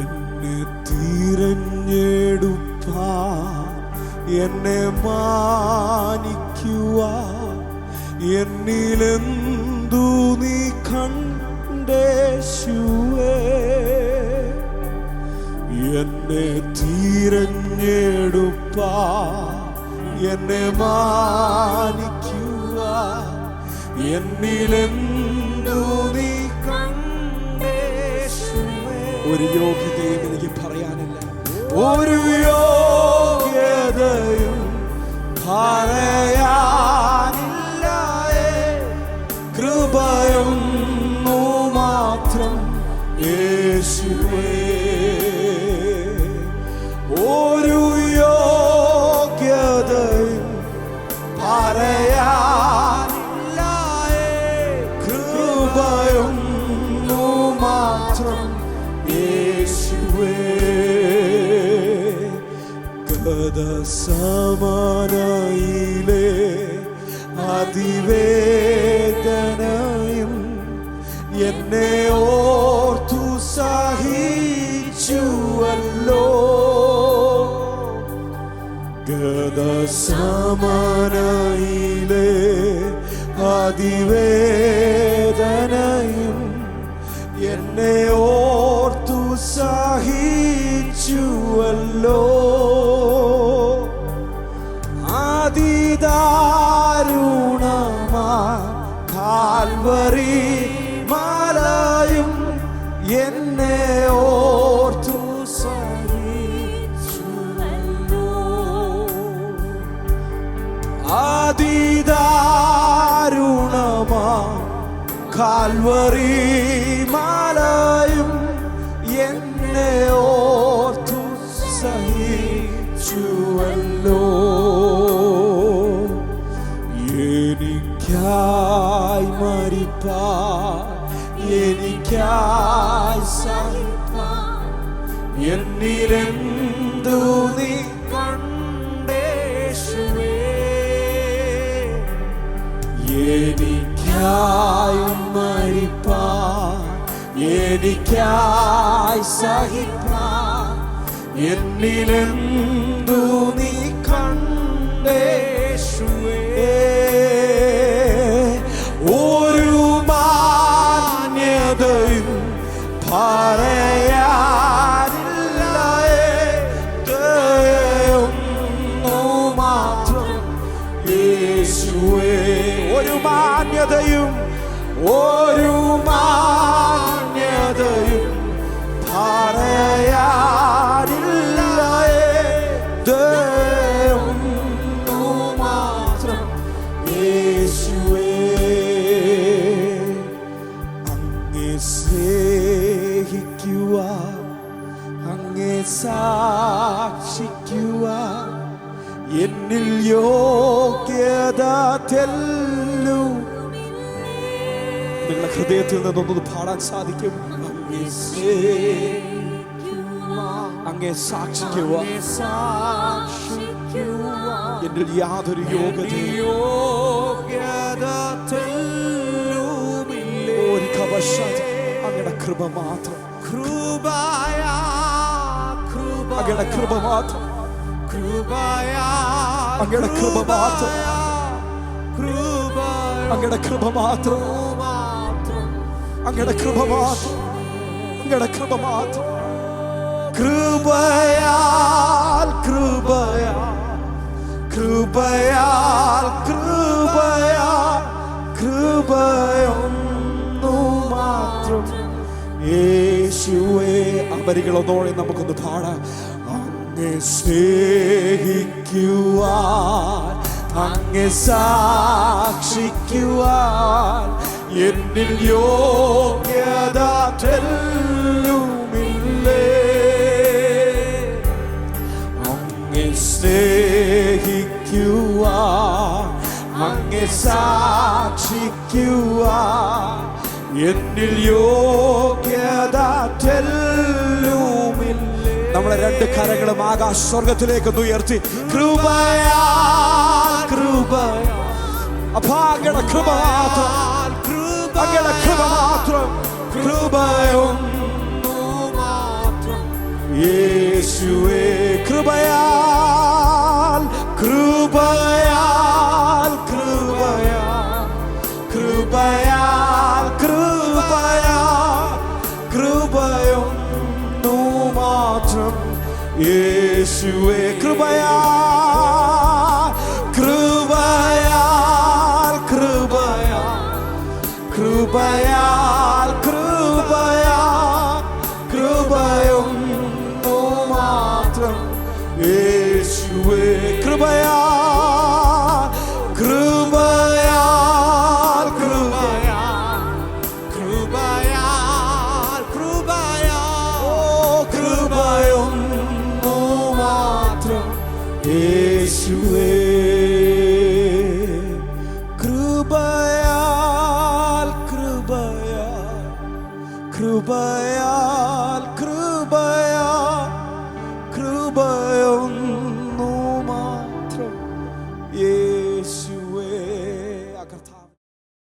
എന്നെ തിരഞ്ഞെടുപ്പാൻ എന്നെ മാനിക്കുവാൻ എന്നിലെന്തു നീ കണ്ടേശുവേ. എന്നെ തിരഞ്ഞെടുപ്പാൻ എന്നെ മാനിക്കുവാൻ എന്നിലെന്തു നീ കണ്ടേശുവേ. ഒരു യോഗ്യതയും എനിക്ക് പറയാനില്ല, ഒരു യോഗ്യതയും പറയാനില്ല. കൃപയൊന്നു മാത്രം യേശുവേ. ഒരു യോഗ്യതയും പറയാനില്ല. കൃപയൊന്നു മാത്രം യേശുവേ. ഗതസമനയിലെ അതിവേദനയും എന്നെ ഓർത്തു സഹിച്ചുവല്ലോ. ഗതസമനയിലെ അതിവേദനയും എന്നെ ഓർത്തു സഹിച്ചുവല്ലോ. അതിദാരുണമാ കാൽവരി മലയും എന്നെ ഓർത്തു സഹിച്ചുവല്ലോ. അതിദാരുണമാ കാൽവരി മലയും എന്നെ ഓർത്തു സഹിച്ചുവല്ലോ. എനിക്കായി മരിപ്പാൻ എനിക്കായി സഹിപ്പാൻ എന്നിലെന്തു നീ കണ്ടേശുവേ. എനിക്കായി മരിപ്പാൻ എനിക്കായി സഹിപ്പാൻ എന്നിലെന്തു നീ കണ്ടേശുവേ. ഒരു മാന്യതയും പറയാനില്ല. ദയൊന്നു മാത്രം യേശുവേ. ഒരു മാന്യതയും പറയാനില്ല. ദയൊന്നു മാത്രം യേശുവേ. അങ്ങേ സ്നേഹിക്കുവാൻ അങ്ങേ സാക്ഷിക്കുവാൻ എന്നിൽ യോഗ്യത തെല്ലും. നിങ്ങളുടെ ഹൃദയത്തിൽ നിന്നൊന്ന് പാടാൻ സാധിക്കും. അങ്ങേ സാക്ഷിക്കുവാൻ എന്നിൽ യാതൊരു യോഗ്യത തെല്ലുമില്ല. ഒരു കവശം അങ്ങയുടെ കൃപ മാത്രം. അങ്ങയുടെ കൃപ മാത്രം. അങ്ങയുടെ കൃപ മാത്രം. അങ്ങയുടെ കൃപ മാത്രം. അങ്ങയുടെ കൃപ മാത്രം. അങ്ങയുടെ കൃപ മാത്രം. കൃപയാൽ കൃപയാൽ കൃപയാൽ കൃപയാൽ കൃപയൊന്നു മാത്രം യേശുവേ. ആ വരികളൊന്നോടെ നമുക്കൊന്ന് പാടാം. അങ്ങേ സ്നേഹിക്കുവാൻ അങ്ങേ സാക്ഷിക്കുവാൻ എന്നിൽ യോഗ്യത തെല്ലുമില്ലേ. അങ്ങേ സ്നേഹിക്കുവാൻ അങ്ങേ സാക്ഷിക്കുവാൻ എന്നിൽ യോഗ്യത തെല്ലുമില്ലേ. നമ്മളെ രണ്ട് കരങ്ങളും ആകാശ സ്വർഗത്തിലേക്ക് ഉയർത്തി കൃപയാ കൃപയാ. അപ്പാ അങ്ങയുടെ കൃപ മാത്രം. അങ്ങയുടെ കൃപ മാത്രം. കൃപയൊന്നു മാത്രം യേശുവേ കൃപയാൽ കൃപയാൽ കൃപയാൽ കൃപയാൽ കൃപയാൽ കൃപയൊന്നു മാത്രം യേശുവേ കൃപയാൽ കൃപയാൽ കൃപയാൽ കൃപയാൽ കൃപയാൽ കൃപയൊന്നു മാത്രം യേശുവേ കൃപയാൽ കൃപയാൽ കൃപയാൽ കൃപയാൽ കൃപയാൽ ഓ കൃപയൊന്നു മാത്രം യേശുവേ കൃപയാൽ കൃപയാൽ കൃപയാൽ കൃപയാൽ കൃപയൊന്നു മാത്രം യേശു